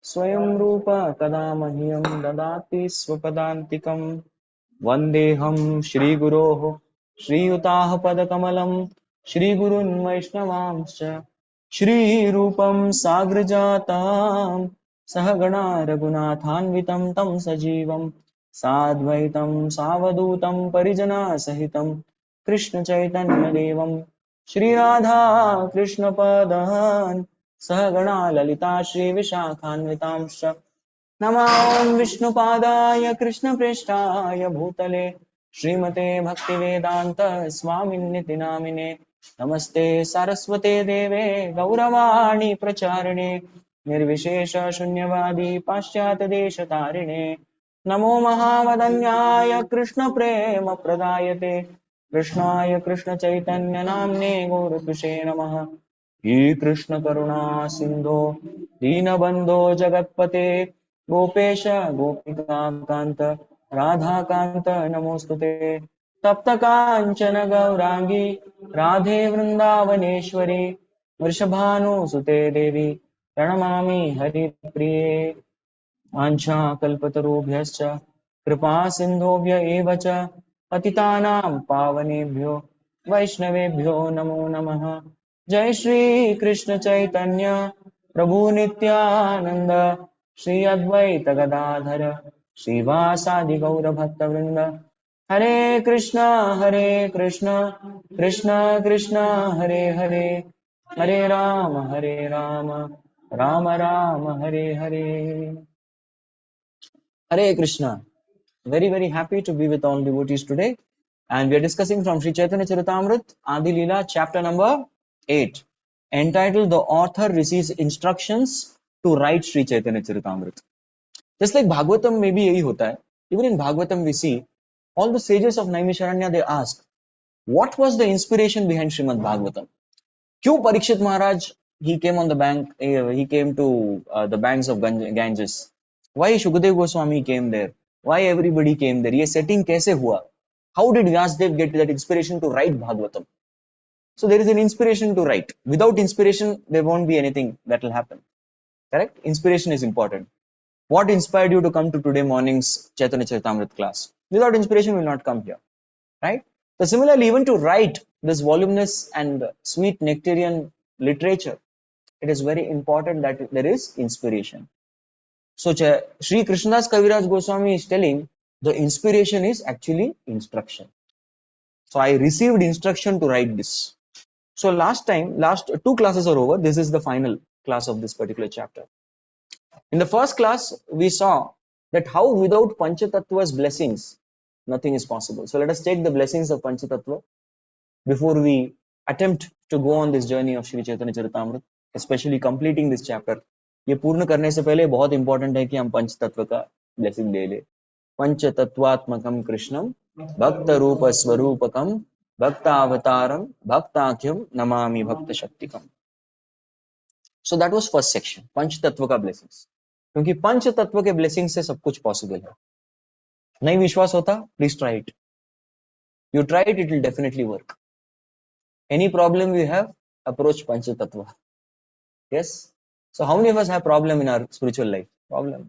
स्वयं रूप कदा मह्यं ददाति स्वपदान्तिकं। वन्देऽहं श्रीगुरोः श्रीयुताः पदकमलं श्रीगुरून् वैष्णवांश्च श्रीरूपं साग्रजातां सहगणा रघुनाथान्वितं तं सजीवं साद्वैतं सावधूतं परिजनसहितं कृष्णचैतन्यदेवं श्रीराधा कृष्णपदान् सहगणा ललिता श्रीविशाखान्वितांश्च नमां विष्णुपादाय कृष्णप्रेष्ठाय भूतले श्रीमते भक्तिवेदान्त स्वामिन्निति नामिने नमस्ते सारस्वते देवे गौरवाणी प्रचारिणे निर्विशेष शून्यवादी पाश्चात्यदेशतारिणे नमो महावदन्याय कृष्णप्रेम प्रदायते कृष्णाय कृष्णचैतन्य नाम्ने गौरतुषे नमः। हे कृष्ण करुणा सिंधो दीनबंधो जगत्पते गोपेश गोपिकांत राधाकांत नमोस्तुते तप्त कांचन गौरांगी राधे वृंदावनेश्वरी वृषभानुसुते देवी प्रणमामि हरिप्रिये। वाञ्छाकल्पतरुभ्यश्च कृपा सिन्धुभ्य एव च पतितानां पावनेभ्यो वैष्णवेभ्यो नमो नमः। जय श्री कृष्ण चैतन्य प्रभु नित्यानंद श्री अद्वैत गदाधर श्रीवासादि गौर भक्तवृंद हरे Krishna Krishna Krishna Hare Hare Hare Ram Ram Ram Hare Hare. Hare Krishna. Very, very happy to be with all devotees today. And we are discussing from Sri Chaitanya Charitamrita, Adi Lila, chapter number 8, entitled The Author Receives Instructions to Write Sri Chaitanya Charitamrita. Just like Bhagavatam, maybe yahi hota hai. Even in Bhagavatam, we see all the sages of Naimisharanya, they ask, what was the inspiration behind Srimad Bhagavatam? Kyun Parikshit Maharaj, he came on the bank, he came to the banks of Ganges. Why Shukadev Goswami came there? Why everybody came there? Ye setting kaise hua? How did Vyasdev get that inspiration to write Bhagavatam? So there is an inspiration to write. Without inspiration, there won't be anything that will happen. Correct? Inspiration is important. What inspired you to come to today morning's Chaitanya Charitamrita class? Without inspiration, you will not come here. Right? So similarly, even to write this voluminous and sweet nectarian literature, it is very important that there is inspiration. So Sri Krishnadas Kaviraj Goswami is telling the inspiration is actually instruction. So I received instruction to write this. So last 2 classes are over. This is the final class of this particular chapter. In the first class, we saw that how without Panchatattva's blessings, nothing is possible. So let us take the blessings of Panchatattva before we attempt to go on this journey of Shri Chaitanya Charitamrita, especially completing this chapter. ये पूर्ण करने से पहले बहुत important है कि हम पंच तत्व का ब्लेसिंग ले ले। पंच तत्वात्मकम कृष्णम भक्त रूप स्वरूपकम भक्तावतारम भक्ताख्यम नमामि भक्त शक्तिकम। So that was first section, पंच तत्व का ब्लेसिंग्स। क्योंकि पंच तत्व के ब्लेसिंग से सब कुछ पॉसिबल है। नहीं विश्वास होता, please try it. You try it, it will definitely work. Any problem we have, approach Pancha Tattva. Yes. So how many of us have problem in our spiritual life? Problem.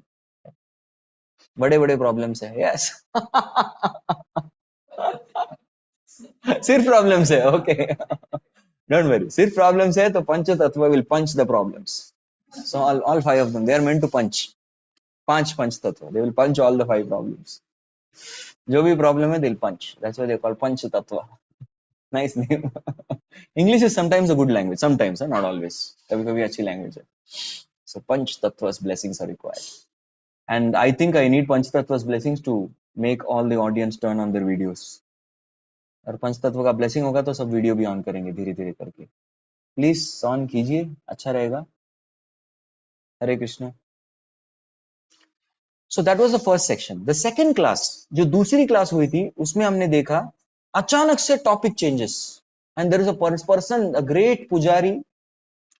बड़े problems है. Yes. सिर्फ problems है. Okay. Don't worry. सिर्फ problems है तो Pancha Tattva will punch the problems. So all 5 of them, they are meant to punch. 5 Panch Tattva. They will punch all the 5 problems. जो भी problem है, they'll punch. That's why they call Panch Tattva. Nice name. English is sometimes a good language, sometimes, not always. कभी-कभी अच्छी language है. So Panch Tattva's blessings are required. And I think I need Panch Tattva's blessings to make all the audience turn on their videos. और पंच तत्व का blessing होगा तो सब video भी ऑन करेंगे धीरे-धीरे करके. Please ऑन कीजिए, अच्छा रहेगा. हरे Krishna. So that was the first section. The second class, जो दूसरी class हुई थी, उसमें हमने देखा अचानक से topic changes. And there is a person, a great pujari,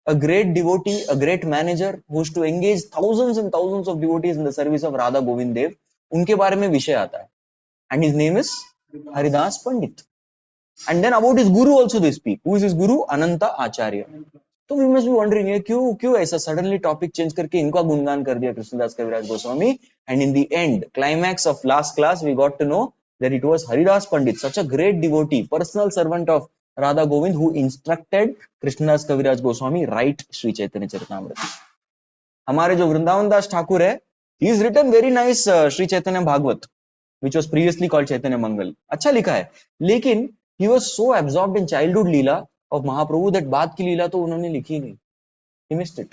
a great devotee, a great manager who is to engage thousands and thousands of devotees in the service of Radha Govind Dev. उनके बारे में विषय आता है. And his name is Haridas Pandit. And then about his guru also they speak. Who is his guru? Ananta Acharya. तो we must be wondering है क्यों क्यों ऐसा सडनली टॉपिक चेंज करके इनका गुणगान कर दिया Krishnadas Kaviraj Goswami. And in the end climax of last class we got to know that it was Haridas Pandit, such a great devotee, personal servant of Radha Govind, who instructed Krishnadas Kaviraj Goswami write Sri Chaitanya Charitamrita. हमारे जो वृंदावन दास ठाकुर है, he has written very nice Sri Chaitanya Bhagwat, which was previously called Chaitanya Mangal. अच्छा लिखा है, लेकिन he was so absorbed in childhood Leela of Mahaprabhu that बाद की लीला तो उन्होंने लिखी नहीं. He missed it.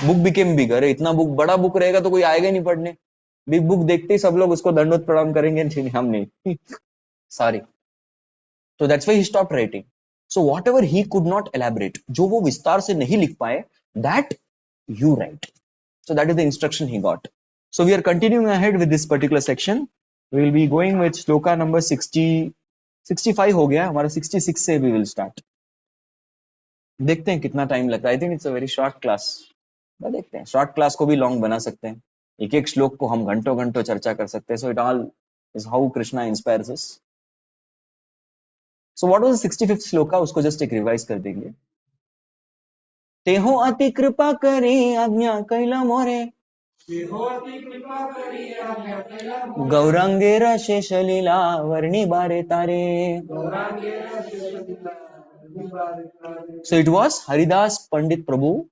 Book became big. अरे इतना बुक बड़ा बुक रहेगा तो कोई आएगा ही नहीं पढ़ने. बिग बुक देखते ही सब लोग उसको दंडवत प्रणाम करेंगे, नहीं हम नहीं. Sorry. So that's why he stopped writing. So whatever he could not elaborate, जो वो विस्तार से नहीं लिख पाए, that you write. So that is the instruction he got. So we are continuing ahead with this particular section. We will be going with shloka number 65 हो गया, हमारा 66 से we will start. देखते हैं कितना टाइम लगता है. I think it's a very short class. देखते हैं, शॉर्ट क्लास को भी लॉन्ग बना सकते हैं. एक एक श्लोक को हम घंटों घंटों चर्चा कर सकते हैं. So it all is how Krishna inspires us. So what was the 65th shloka, उसको जस्ट एक रिवाइज कर देंगे. तेहो अति कृपा करी आज्ञा कैला मोरे, गौरांगेर शेष लीला वर्णी बारे तारे. So it was Haridas Pandit Prabhu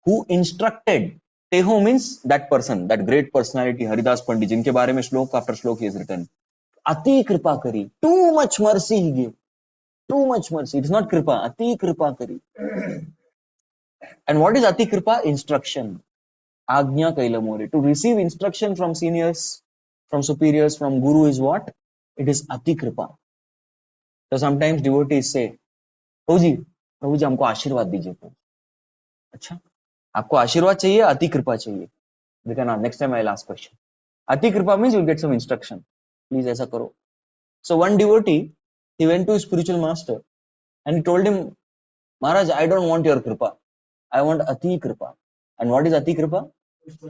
who instructed. Teho means that person, that great personality, Haridas Pandit, जिनके बारे में श्लोक after श्लोक he has written. अति कृपा करी, too much mercy he gave. Too much mercy. It is not kripa. Ati kripa kari. And what is ati kripa? Instruction. Agnya kailamore. To receive instruction from seniors, from superiors, from guru is what? It is ati kripa. So sometimes devotees say, प्रभु जी हमको आशीर्वाद दीजिए. अच्छा, आपको आशीर्वाद चाहिए, अति कृपा चाहिए. We can next time I'll ask question. Ati kripa means you'll get some instruction. Please ऐसा करो. So one devotee, he went to his spiritual master and he told him, Maharaj, I don't want your kripa. I want ati kripa. And what is ati kripa?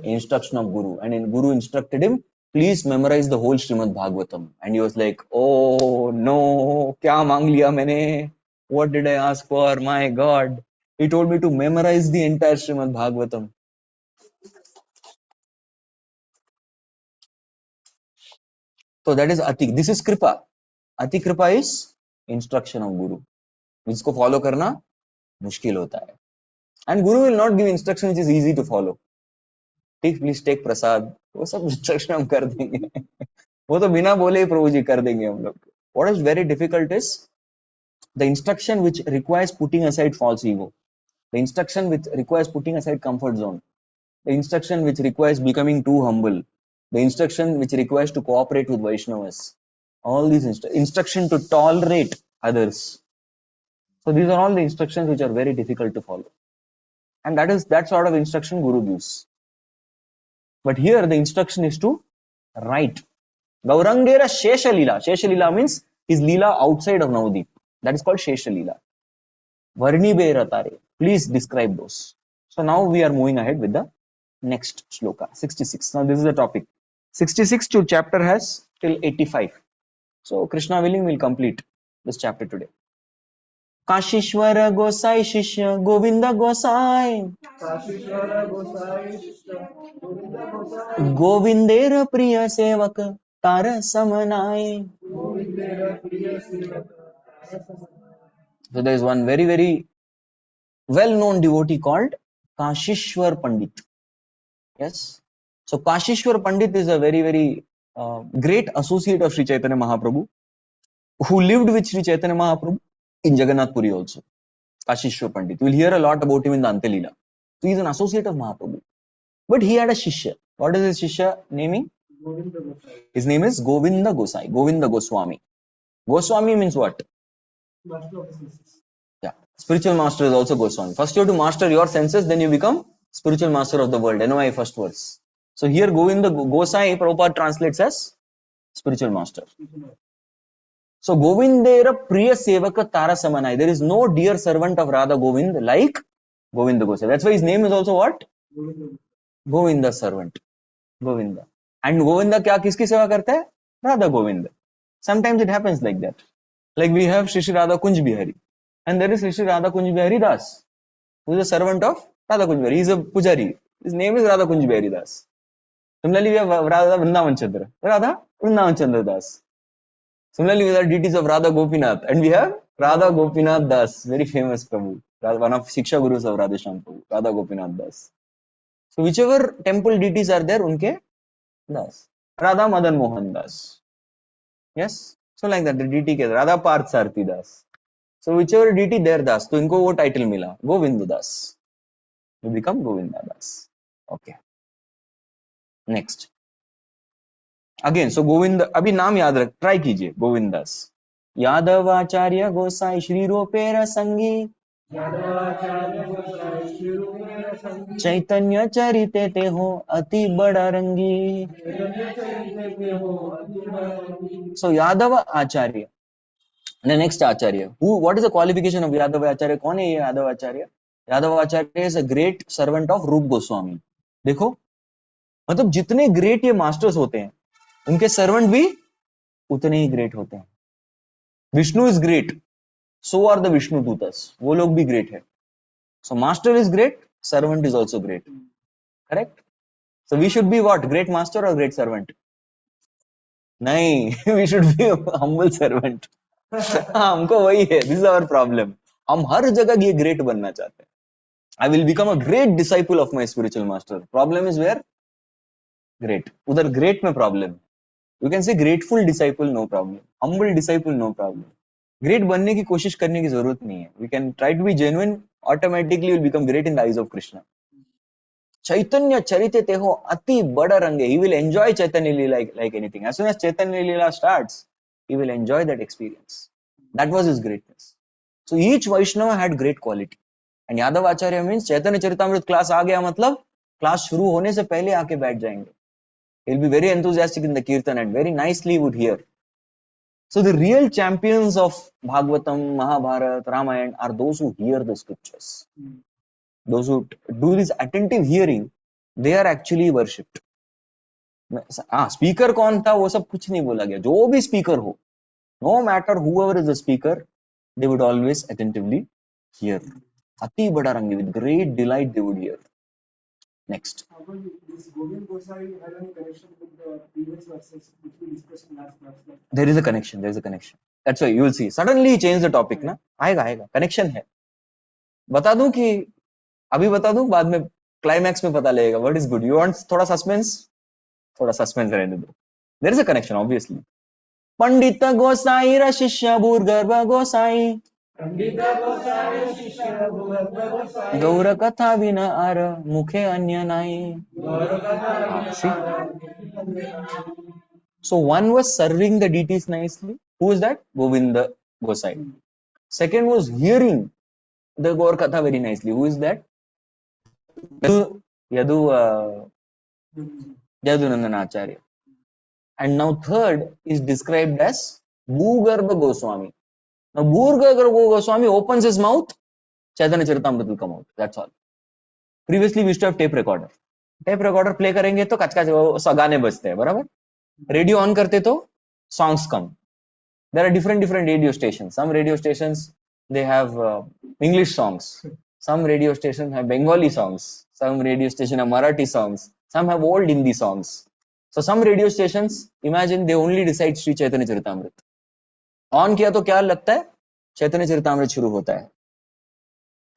Instruction of Guru. And in Guru instructed him, please memorize the whole Srimad Bhagavatam. And he was like, oh no, kya mang liya maine? What did I ask for? My God. He told me to memorize the entire Srimad Bhagavatam. So that is ati. This is kripa. Ati kripa is instruction of Guru. जिसको follow करना मुश्किल होता है. And Guru will not give instruction which is easy to follow. Please take prasad. वो सब instruction हम कर देंगे. वो तो बिना बोले ही प्रभु जी कर देंगे हम लोग. What is very difficult is the instruction which requires putting aside false ego. The instruction which requires putting aside comfort zone. The instruction which requires becoming too humble. The instruction which requires to cooperate with Vaishnavas. All these instruction to tolerate others. So these are all the instructions which are very difficult to follow. And that sort of instruction Guru gives. But here the instruction is to write. Gaurangera Shesha Lila. Shesha Lila means his Lila outside of Navadip. That is called Shesha Lila. Varni Be Ratare. Please describe those. So now we are moving ahead with the next shloka, 66. Now this is the topic. 66 to chapter has till 85. So Krishna willing will complete this chapter today. Kashishwar गोसाई शिष्य गोविंद गोसाई, गोविंदेर प्रिय सेवक तार समनाय. So there is one very very well known devotee called Kashishwar Pandit. Yes. So Kashishwar Pandit is a very very great associate of Sri Chaitanya Mahaprabhu, who lived with Sri Chaitanya Mahaprabhu in Jagannath Puri also. Kashishwar Pandit. You will hear a lot about him in the Antelila. So he is an associate of Mahaprabhu. But he had a Shishya. What is his Shishya naming? His name is Govinda Gosai. Govinda Goswami. Goswami means what? Yeah. Spiritual master is also Goswami. First you have to master your senses, then you become spiritual master of the world. NOI first verse. So here Govinda Gosai, Prabhupada translates as spiritual master. So Govindera Priya Sevaka Tara Samanai. There is no dear servant of Radha Govind like Govinda Gosai. That's why his name is also what? Govinda servant. Govinda. And Govinda क्या किसकी सेवा करता है? Radha Govinda. Sometimes it happens like that. Like we have Shri Radha Kunj Bihari. And there is Shri Radha Kunj Bihari Das. who is a servant of Radha Kunj Behari. He is a pujari. His name is Radha Kunj Behari Das. Similarly, we have Radha Vrindavan Chandra. Radha Vrindavan Chandra Das. Similarly, we have deities of Radha Gopinath, and we have Radha Gopinath Das, very famous Prabhu, one of Shiksha Gurus of Radhesham Prabhu, Radha Gopinath Das. So whichever temple deities are there, unke Das. Radha Madan Mohan Das. Yes, so like that the deity ke Radha Parth Sarthi Das. So whichever deity there Das, तो इनको वो title मिला Govinda Das. You become Govinda Das. Okay. Next. Again, so Govinda, अभी नाम याद रख, try कीजिए गोविंदास. यादवाचार्य गोसाई श्री रूपेर संगी चैतन्य चरिते ते हो अति बड़ा रंगी. So Yadava Acharya. The next Acharya. What is the qualification of Yadava Acharya? कौन है ये यादव आचार्य? यादव आचार्य is a great servant of रूप गोस्वामी. देखो, मतलब जितने great ये masters होते हैं, उनके servant भी उतने ही great होते हैं. Vishnu is great, so are the Vishnu Dutas. वो लोग भी great है. So master is great, servant is also great. Correct? So we should be what? Great master or great servant? नहीं, we should be a humble servant. हमको वही है. This is our problem. हम हर जगह ये great बनना चाहते हैं. I will become a great disciple of my spiritual master. Problem is where? Great. उधर great में problem. You can say grateful disciple, no problem. Humble disciple, no problem. Great बनने की कोशिश करने की जरूरत नहीं है. We can try to be genuine. Automatically will become great in the eyes of Krishna. Chaitanya Charite Teho Ati Bada Range. He will enjoy Chaitanya Lila like anything. As soon as Chaitanya Lila starts, he will enjoy that experience. That was his greatness. So each Vaishnava had great quality. And Yadav Acharya means Chaitanya Charitamrita class आ गया मतलब class शुरू होने से पहले आके बैठ जाएंगे. He'll be very enthusiastic in the kirtan and very nicely would hear. So the real champions of Bhagavatam, Mahabharata, Ramayana are those who hear the scriptures. Those who do this attentive hearing, they are actually worshipped. Speaker कौन था वो सब कुछ नहीं बोला गया. जो भी speaker हो, no matter whoever is the speaker, they would always attentively hear. Ati bada rangi, with great delight they would hear. Next. This Govind Gosai has any connection with the previous verses which we discussed in last class? There is a connection. There is a connection. That's why you will see. Suddenly he changed the topic, ना? आएगा. Connection है. बता दूं कि अभी बता दूं बाद में climax में पता लगेगा. What is good? You want थोड़ा suspense? थोड़ा suspense रहने दो. There is a connection, obviously. पंडित गोसाई र शिष्य भूर्गर्भ गोसाई गौर कथा बिना आर मुखे अन्य नाई. So one was serving the deities nicely. Who is that? Govinda Gosai. Second was hearing the Gaur Katha very nicely. Who is that? Yadunandana Acharya. And now third is described as Bhugarbha Goswami. Now Bhugarbha Goswami opens his mouth, Chaitanya Charitamrita will come out. That's all. Previously we used to have tape recorder. Tape recorder play करेंगे तो कच गाने बजते हैं, बराबर? Radio on करते तो songs come. There are different radio stations. Some radio stations they have English songs. Some radio stations have Bengali songs. Some radio stations have Marathi songs. Some have old Hindi songs. So some radio stations, imagine they only recite Sri Chaitanya Charitamrita. On किया तो क्या लगता है? Chaitanya Charitamrita शुरू होता है.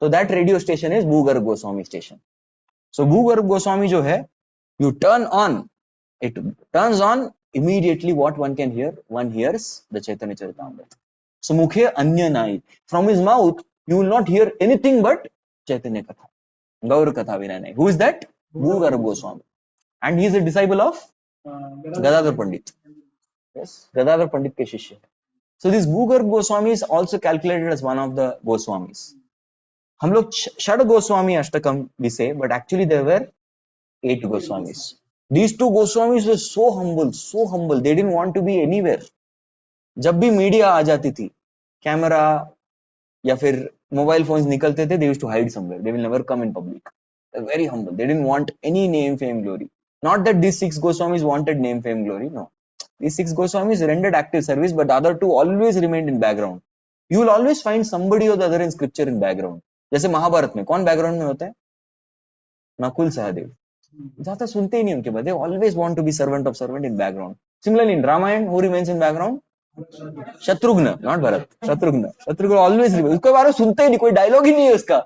So that radio station is Bhugarbha Goswami station. So Bhugarbha Goswami जो है, you turn on, it turns on immediately. What one can hear? One hears the Chaitanya Charitamrita. So mukhe anya nai. From his mouth, you will not hear anything but Chaitanya Katha. Gaur Katha Vinay. Who is that? Bhugarbha Goswami. And he is a disciple of Gadadhar Pandit. Yes, Gadadhar Pandit ke shishya. So this Bhugarbha Goswami is also calculated as one of the Goswamis. हम लोग Shad Goswami Ashtakam we say, but actually there were 8 Goswamis. These 2 Goswamis were so humble. They didn't want to be anywhere. जब भी media आ जाती थी, camera या फिर mobile phones निकलते थे, they used to hide somewhere. They will never come in public. They're very humble. They didn't want any name, fame, glory. Not that these 6 Goswamis wanted name, fame, glory. No. These 6 Goswamis rendered active service, but the other 2 always remained in background. You will always find somebody or the other in scripture in background. जैसे महाभारत में कौन background में होता है? नकुल सहदेव. ज्यादा सुनते ही नहीं उनके बाद. They always want to be servant of servant in background. Similarly in Ramayana, who remains in background? Shatrughan, not Bharat. Shatrughan always remains. उसके बारे में सुनते ही नहीं, कोई डायलॉग ही नहीं है उसका.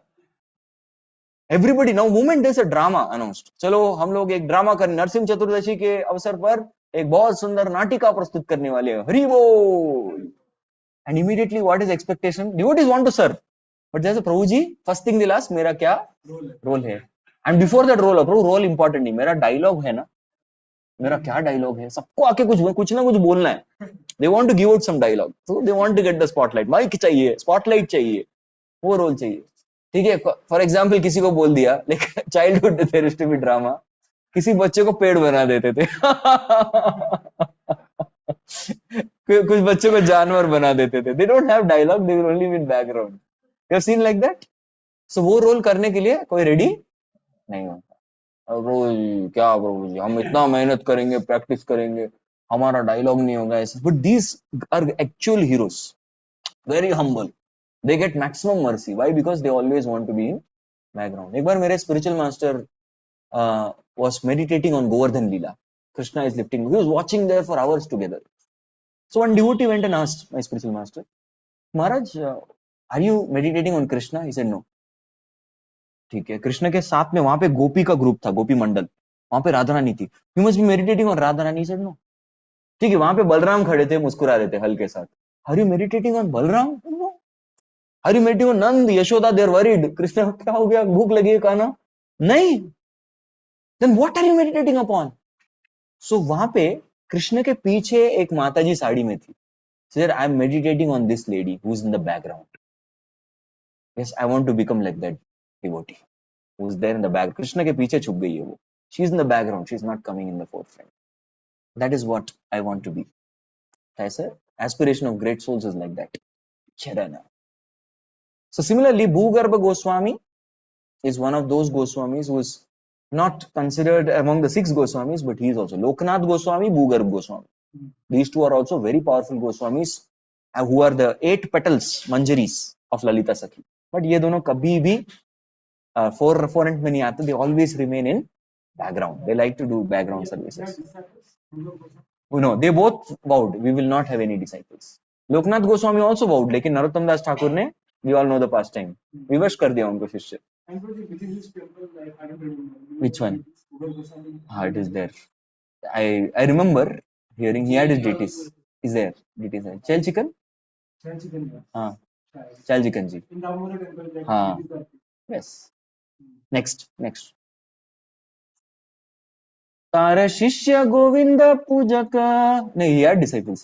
Everybody now moment there's a drama announced. चलो हम लोग एक ड्रामा कर नरसिंह चतुर्दशी के अवसर पर एक बहुत सुंदर नाटिका प्रस्तुत करने वाले हैं. हरि बोल. And immediately what is expectation? Devotees want to serve. But जैसे प्रभु जी फर्स्ट थिंग दिल आस्क, मेरा क्या रोल है? एंड बिफोर दैट रोल, प्रभु रोल इंपॉर्टेंट नहीं, मेरा डायलॉग है ना, मेरा क्या डायलॉग है? सबको आके कुछ ना कुछ बोलना है. They want to give out some dialogue, so they want to get the spotlight. Mic चाहिए, स्पॉटलाइट चाहिए, वो रोल चाहिए. ठीक है, फॉर एग्जाम्पल किसी को बोल दिया, like childhood there used to be drama, किसी बच्चे को पेड़ बना देते थे. कुछ बच्चों को जानवर बना देते थे. They don't have dialogue, they will only be in background. You have seen like that. So वो रोल करने के लिए कोई रेडी नहीं होता. रोज क्या प्रभु जी, हम इतना मेहनत करेंगे, प्रैक्टिस करेंगे, हमारा डायलॉग नहीं होगा ऐसे. But these are actual heroes, very humble. They get maximum mercy. Why? Because they always want to be in background. एक बार मेरे spiritual master was meditating on Govardhan Lila. Krishna is lifting. He was watching there for hours together. So one devotee went and asked my spiritual master, Maharaj, are you meditating on Krishna? He said no. ठीक है, कृष्ण के साथ में वहां पे गोपी का group था, गोपी मंडल, वहां पे राधा रानी थी. You must be meditating on Radha Rani. Said no. ठीक है, वहां पे बलराम खड़े थे, मुस्कुरा रहे थे हल्के साथ. Are you meditating on Balram? No. Are you meditating on Nand, Yashoda? They are worried. Krishna क्या हो गया, भूख लगी है, खाना नहीं. Then what are you meditating upon? So वहां पे कृष्ण के पीछे एक माताजी साड़ी में थी. Sir, I am meditating on this lady who is in the background. Yes, I want to become like that devotee who is there in the back. Krishna के पीछे छुप गई है वो. She is in the background. She is not coming in the forefront. That is what I want to be. ऐसा aspiration of great souls is like that. Chaitanya. So similarly, Bhugarbha Goswami is one of those Goswamis who is not considered among the 6 Goswamis, but he is also Loknath Goswami, Bhugarbha Goswami. These two are also very powerful Goswamis who are the 8 petals, manjaris of Lalita Sakhi. But ये दोनों कभी भी forefront में नहीं आते. They always remain in background. They like to do background services. No, they both vowed, we will not have any disciples. Loknath Goswami also vowed, लेकिन नरोत्तम दास ठाकुर ने, we all know the past time, विवश कर दिया उनको शिष्य. Which one? Ah, it is there. I remember hearing he had his deities. Is there? Deities है. Chel chicken? हाँ, Chel chicken जी. हाँ. Yes. Next. तारा शिष्य गोविंद पूजक. नहीं, he had disciples.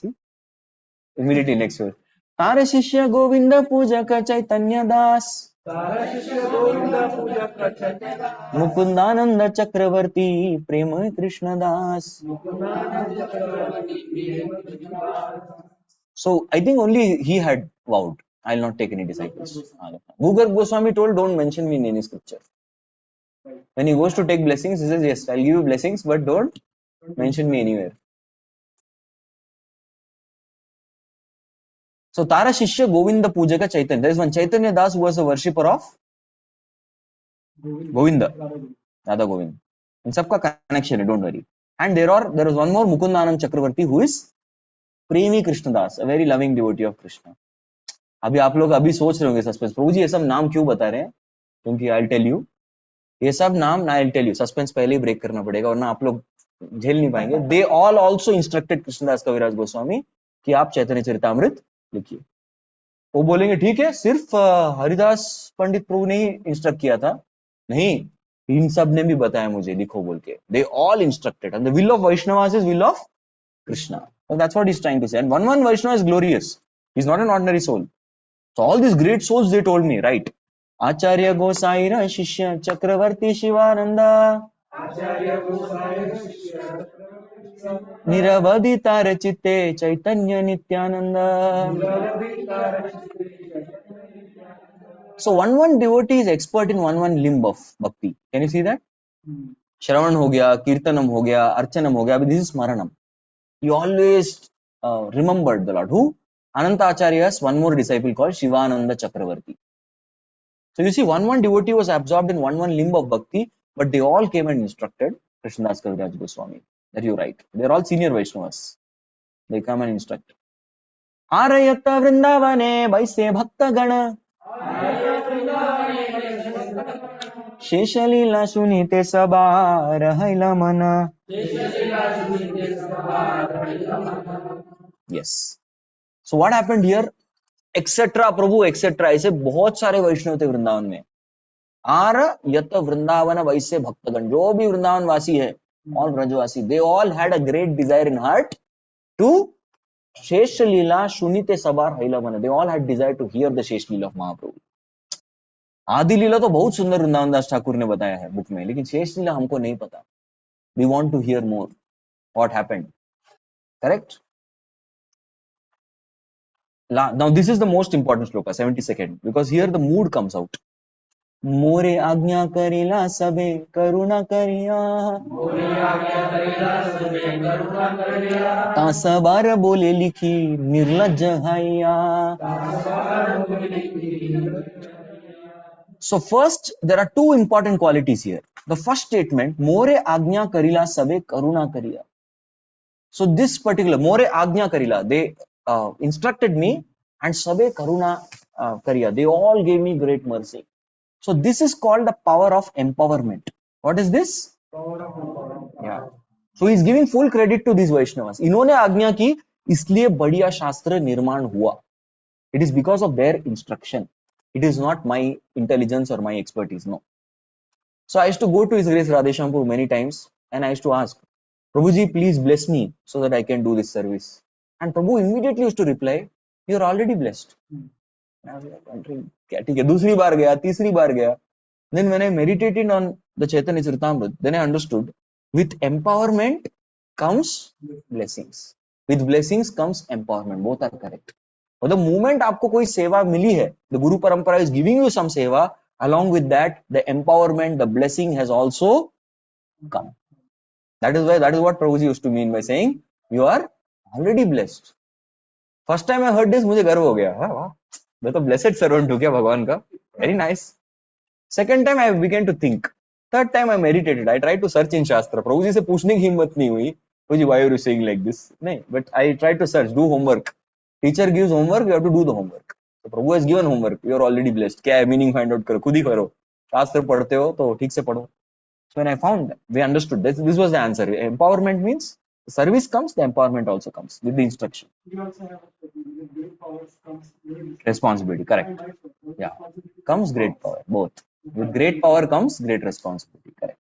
Immediately next verse. तारा शिष्य गोविंद पूजक चैतन्य दास. मुकुंदानंद चक्रवर्ती प्रेम कृष्ण दास. So I think only he had vowed, I will not take any disciples. Bhugarbha Goswami told, don't mention me in any scripture. When he goes to take blessings, he says, yes, I'll give you blessings, but don't mention me anywhere. So Tara Shishya Govinda Pujaka Chaitanya. There is one Chaitanya Das who was a worshipper of Govinda, Radha Govinda. In sabka connection, don't worry. And there is one more Mukundanand Chakravarti who is Premi Krishna Das, a very loving devotee of Krishna. अभी आप लोग अभी सोच रहे होंगे suspense, प्रभु जी ये सब नाम क्यों बता रहे हैं? क्योंकि आई विल टेल यू, ये सब नाम I will tell you, suspense पहले ही ब्रेक करना पड़ेगा वरना आप लोग झेल नहीं पाएंगे. They all also instructed Krishnadas Kaviraj Goswami कि आप चैतन्य चरितामृत लिखिए. वो बोलेंगे ठीक है, सिर्फ हरिदास पंडित प्रभु ने ही इंस्ट्रक्ट किया था? नहीं, इन सब ने भी बताया मुझे लिखो बोल के. They all instructed and the will of Vaishnavas is will of Krishna. That's what he is trying to say. And one Vaishnava is glorious. He is not an ordinary soul. So all these great souls they told me, right? Acharya Gosaira Shishya Chakravarti Shivananda Niravadi Tarachitte Chaitanya Nityananda. So one devotee is expert in one limb of bhakti. Can you see that? Shravan ho gaya, Kirtanam ho gaya, Archanam ho gaya. This is Smaranam. He always remembered the Lord. Who? Ananta Acharya's one more disciple called Shivananda Chakravarti. So you see, one devotee was absorbed in one limb of bhakti, but they all came and instructed Krishnadas Kaviraj Goswami. That you're right. They're all senior Vaishnavas. They come and instruct. Arayata Vrindavane Vaise Bhakta Gana Sheshalila Sunite Sabha Rahaila Mana. Yes. So what happened here? Etc. Prabhu, etc. ऐसे बहुत सारे वैष्णव थे वृंदावन में. Are यत वृंदावन वैसे भक्तगण, जो भी वृंदावन वासी है, all Brajwasi, they all had a great desire in heart to शेष लीला सुनीते सबार हैला मन. They all had desire to hear the शेष लीला of महाप्रभु. आदि लीला तो बहुत सुंदर वृंदावन दास ठाकुर ने बताया है बुक में, लेकिन शेष लीला हमको नहीं पता. We want to hear more. What happened? Correct? Now this is the most important shloka, 72nd, because here the mood comes out. मोरे आज्ञा करेला सबे करुणा करिया, ता सबार बोले लिखी निर्लज हैया. So first, there are two important qualities here. The first statement, मोरे आज्ञा करिला सबे करुणा करिया. So this particular more agnya karila, they instructed me, and sabe karuna kariya, they all gave me great mercy. So this is called the power of empowerment. What is this? Power of empowerment. Yeah. So he is giving full credit to these Vaishnavas. इन्होंने आज्ञा की, इसलिए बढ़िया शास्त्र निर्माण हुआ. It is because of their instruction. It is not my intelligence or my expertise. No. So I used to go to His Grace Radheshampur many times, and I used to ask, Prabhuji, please bless me so that I can do this service. And Prabhu immediately used to reply, you are already blessed. I was like, okay, दूसरी बार गया, तीसरी बार गया. Then when I meditated on the Chaitanya Charitamrita, then I understood, with empowerment comes blessings. With blessings comes empowerment. Both are correct. But the moment आपको कोई सेवा मिली है, the Guru Parampara is giving you some seva, along with that, the empowerment, the blessing has also come. That is what Prabhuji used to mean by saying, you are already blessed. First time I heard this, मुझे गर्व हो गया. वाह, मैं तो blessed servant हूँ क्या भगवान का? Very nice. Second time I began to think. Third time I meditated. I tried to search in Shastra. Prabhuji से पूछने की हिम्मत नहीं हुई. Prabhuji, why are you saying like this? नहीं, but I tried to search, do homework. Teacher gives homework, you have to do the homework. So Prabhu has given homework. You are already blessed. क्या है meaning find out करो, खुद ही करो. शास्त्र पढ़ते हो तो ठीक से पढ़ो. So when I found that, we understood this was the answer. Empowerment means the service comes, the empowerment also comes with the instruction. We also have with great powers comes great Responsibility, correct. Yeah, comes great power, both. With great power comes great responsibility, correct.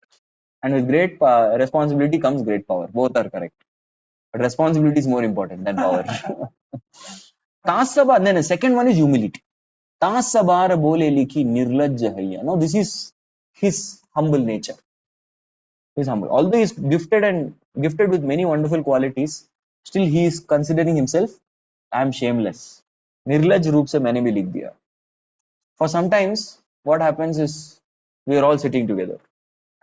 And with great responsibility comes great power. Both are correct. But responsibility is more important than power. Then the second one is humility. Tasabar bole likhi nirlajja hayya. Now this is his humble nature. He is humble. Although he is gifted with many wonderful qualities, still he is considering himself, I am shameless. Nirlaj roop se maine bhi likh diya. For sometimes, what happens is, we are all sitting together,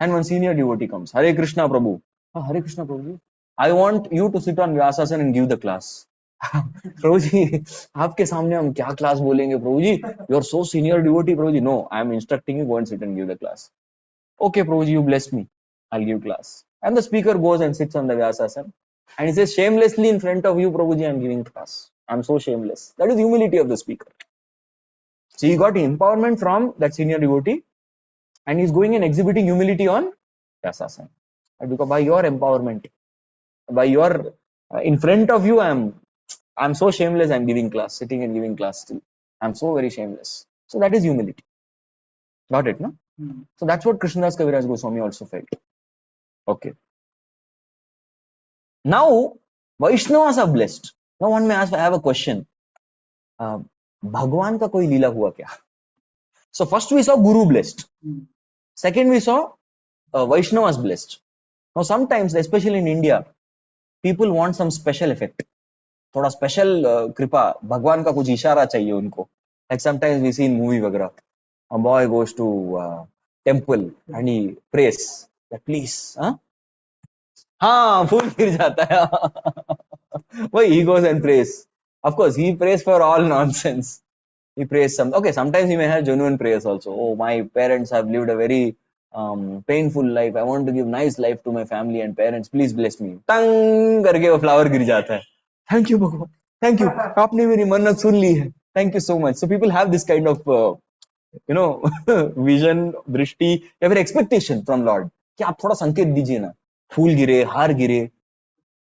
and one senior devotee comes, Hare Krishna Prabhu. Oh, Hare Krishna Prabhuji. I want you to sit on Vyasasana and give the class. Prabhuji, आपके सामने हम क्या class बोलेंगे Prabhuji? You are so senior devotee Prabhuji. No, I am instructing you, go and sit and give the class. Okay Prabhuji, you bless me. I'll give class. And the speaker goes and sits on the Vyasasana. And he says, shamelessly in front of you Prabhuji, I am giving class. I am so shameless. That is humility of the speaker. So he got empowerment from that senior devotee, and he's going and exhibiting humility on Vyasasana. Because by your empowerment, by your in front of you, I'm so shameless. I'm giving class, sitting and giving class still. I'm so very shameless. So that is humility. Got it, no? So that's what Krishnadas Kaviraj Goswami also felt. Okay. Now Vaishnavas are blessed. Now one may ask, I have a question. भगवान का कोई लीला हुआ क्या? So first we saw Guru blessed. Second we saw Vaishnavas blessed. Now sometimes, especially in India, people want some special effect. थोड़ा special कृपा, भगवान का कुछ इशारा चाहिए उनको. Like sometimes we see in movie वगैरह, a boy goes to temple and he prays that please, हाँ फूल गिर जाता है. Why he goes and prays? Of course, he prays for all nonsense. He prays some. Okay, sometimes he may have genuine prayers also. Oh, my parents have lived a very painful life. I want to give nice life to my family and parents. Please bless me. Tang करके वो flower गिर जाता है. Thank you भगवान. Thank you. आपने मेरी मन्नत सुन ली है. Thank you so much. So people have this kind of vision, दृष्टि या फिर expectation from Lord कि आप थोड़ा संकेत दीजिए ना. फूल गिरे, हार गिरे.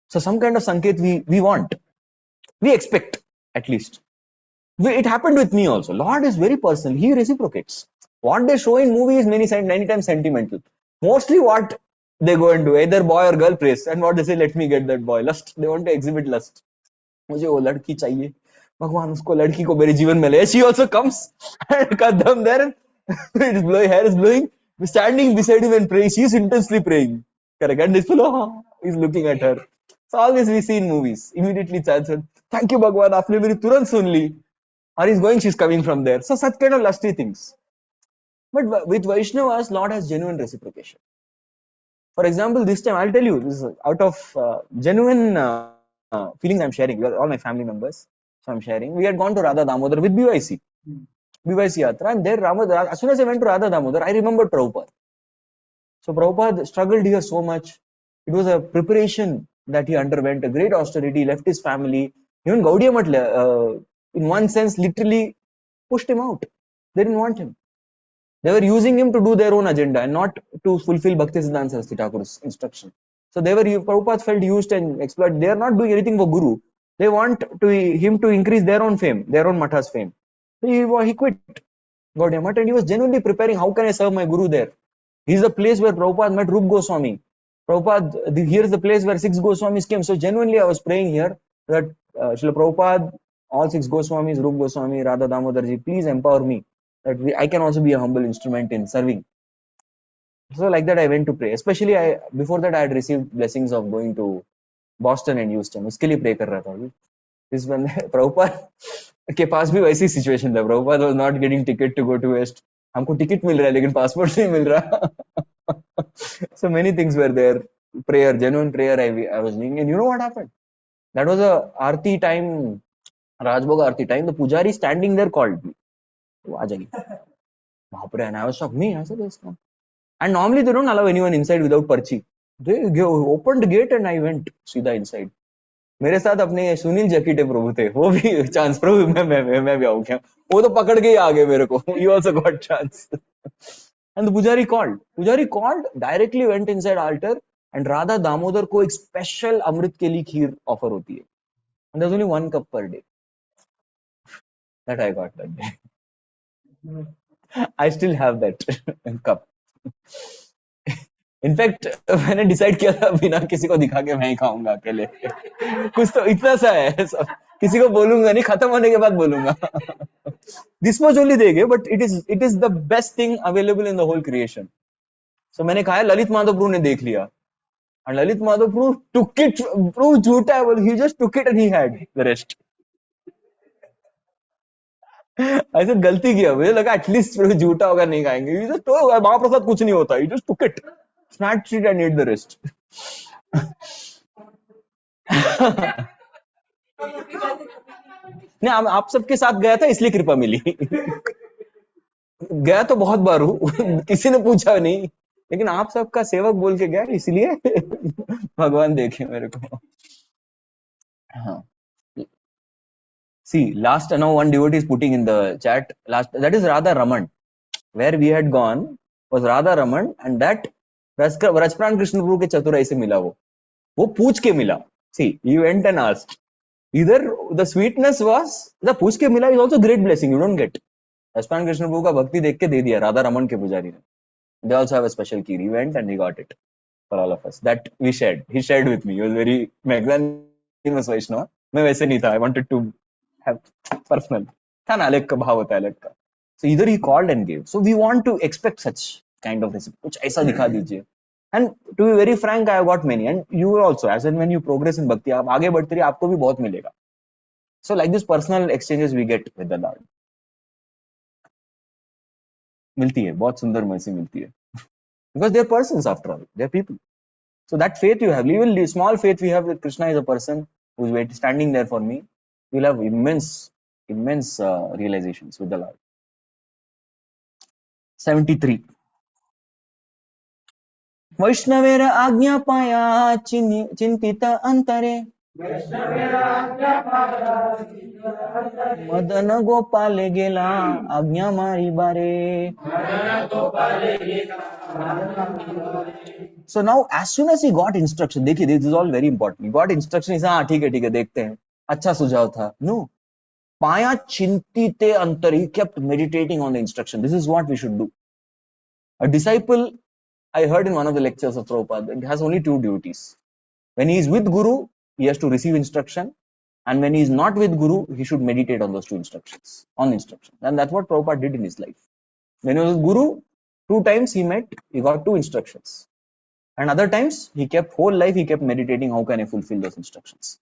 So some kind of sanket we want. We expect at least. It happened with me also. Lord is very personal. He reciprocates. What they show in movie is many times sentimental. Mostly what they go and do, either boy or girl prays, and what they say, let me get that boy. Lust. They want to exhibit lust. मुझे वो लड़की चाहिए. भगवान उसको लड़की को मेरे जीवन में ले. She also comes and cut them there. It's blowing, hair is blowing. Standing beside him and praying. She is intensely praying. Correct. And this fellow is looking at her. So all this we see in movies. Immediately child said, thank you भगवान आपने मेरी तुरंत सुन ली. Or he's going, she's coming from there. So such kind of lusty things. But with Vaishnavas, Lord has genuine reciprocation. For example, this time I'll tell you, this is out of genuine feelings I'm sharing. You are all my family members, so I'm sharing. We had gone to Radha Damodar with BYC, BYC Yatra, and there as soon as I went to Radha Damodar, I remembered Prabhupada. So Prabhupada struggled here so much. It was a preparation that he underwent, a great austerity. He left his family. Even Gaudiya Mat, in one sense, literally pushed him out. They didn't want him. They were using him to do their own agenda and not to fulfill Bhakti Siddhanta Saraswati Thakur's instruction. So Prabhupada felt used and exploited. They are not doing anything for Guru. They want him to increase their own fame, their own Matha's fame. So he quit Gaudiya Mat and he was genuinely preparing, how can I serve my Guru there? He's the place where Prabhupada met Rup Goswami. Prabhupada, here's the place where 6 Goswamis came. So genuinely I was praying here that Srila Prabhupada, all 6 Goswamis, Rup Goswami, Radha Damodarji, please empower me that I can also be a humble instrument in serving. So like that I went to pray. Especially before that I had received blessings of going to Boston and Houston. उसके लिए pray कर रहा था. This one Prabhupada के पास भी वैसी situation था. Prabhupada was not getting ticket to go to West. हमको ticket मिल रहा है लेकिन passport नहीं मिल रहा. So many things were there. Prayer, genuine prayer I was doing. And you know what happened? That was a Aarti time, Rajbhog Aarti time. The Pujari standing there called me. And I was shocked. Me? I said, yes, no. And normally they don't allow anyone inside without parchi. They opened the gate and I went सीधा inside. मेरे साथ अपने सुनील जकीटे प्रभु थे. वो भी chance प्रभु मैं भी आऊँ क्या? वो तो पकड़ के ही आ गए मेरे को. He also got chance. And the Pujari called. Pujari called, directly went inside altar and Radha Damodar को एक special अमृत के लिए खीर offer होती है. And there's only 1 cup per day. That I got that day. I still have that cup. In fact मैंने decide किया था बिना किसी को दिखा के मैं ही खाऊंगा अकेले. कुछ तो इतना सा है सब. किसी को बोलूंगा नहीं, खत्म होने के बाद बोलूंगा. दिस मच ओनली देंगे but it is the best thing available in the whole creation. So मैंने खाया. ललित माधव प्रभु ने देख लिया and Lalit Madhav Prabhu took it. Prabhu झूठा है, he just took it and he had the rest. ऐसे गलती किया. मुझे लगा एटलीस्ट प्रभु झूठा होगा नहीं खाएंगे. He just told महाप्रसाद कुछ नहीं होता. He just took it, snatched it and ate the rest. नहीं, आप सबके साथ गया था इसलिए कृपा मिली. गया तो बहुत बार हूँ, किसी ने पूछा नहीं, लेकिन आप सबका सेवक बोल के गया इसलिए भगवान देखे मेरे को. हाँ. See, last now one devotee is putting in the chat. That is Radha Raman. Where we had gone was Radha Raman, and that Rajpran Krishna Prabhu के चतुराई से मिला वो पूछ के मिला. See, he went and asked. Either the sweetness was the पूछ के मिला is also great blessing. You don't get. Rajpran Krishna Prabhu का भक्ति देख के दे दिया Radha Raman के पुजारी ने. They also have a special key. He went and he got it for all of us. That we shared. He shared with me. He was very magnanimous Vaishnava. मैं वैसे नहीं था. I wanted to have personal. था ना अलग का भाव होता है अलग का. So either he called and gave. So we want to expect such kind of recipe. कुछ ऐसा दिखा दीजिए. And to be very frank, I have got many. And you also, as and when you progress in bhakti, आप आगे बढ़ते रहिए, आपको भी बहुत मिलेगा. So like this personal exchanges we get with the Lord. मिलती है, बहुत सुंदर mercy मिलती है. Because they are persons after all. They are people. So that faith you have, even the small faith we have that Krishna is a person who is standing there for me, you'll have immense immense realizations with the Lord. 73. वैष्णवेर आज्ञा पाया चिंतित अंतरे मदन गोपाले गेला आज्ञा मारी बारे. So now as soon as he got instruction, देखिए this is all very important. He got instruction, he said हाँ ठीक है देखते हैं, अच्छा सुझाव था. No, पाया चिंतिते अंतर, he kept meditating on the instruction. This is what we should do. A disciple, I heard in one of the lectures of Prabhupada, it has only two duties. When he is with Guru, he has to receive instruction, and when he is not with Guru, he should meditate on those two instructions, on instruction. And that's what Prabhupada did in his life. When he was with Guru, 2 times he met, he got 2 instructions. And other times, he kept, whole life he kept meditating, how can I fulfill those instructions.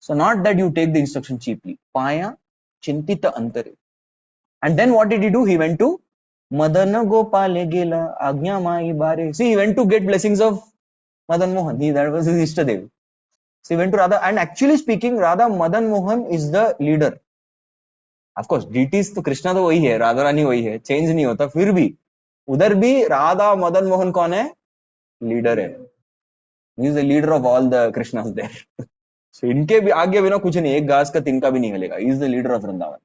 So not that you take the instruction cheaply. Paya chintita antare. And then what did he do? He went to Madana Gopale Gela Agnya Mai Bare. See, he went to get blessings of Madan Mohan. That was his Ishtadev. So he went to Radha. And actually speaking, Radha Madan Mohan is the leader. Of course, deities तो कृष्णा तो वही है, राधा रानी वही है, change नहीं होता. फिर भी उधर भी राधा मदन मोहन कौन है? लीडर है. He is the leader of all the Krishnas there. So इनके भी आगे बिना कुछ नहीं, एक घास का तिनका भी नहीं हिलेगा. He is the leader of Vrindavan,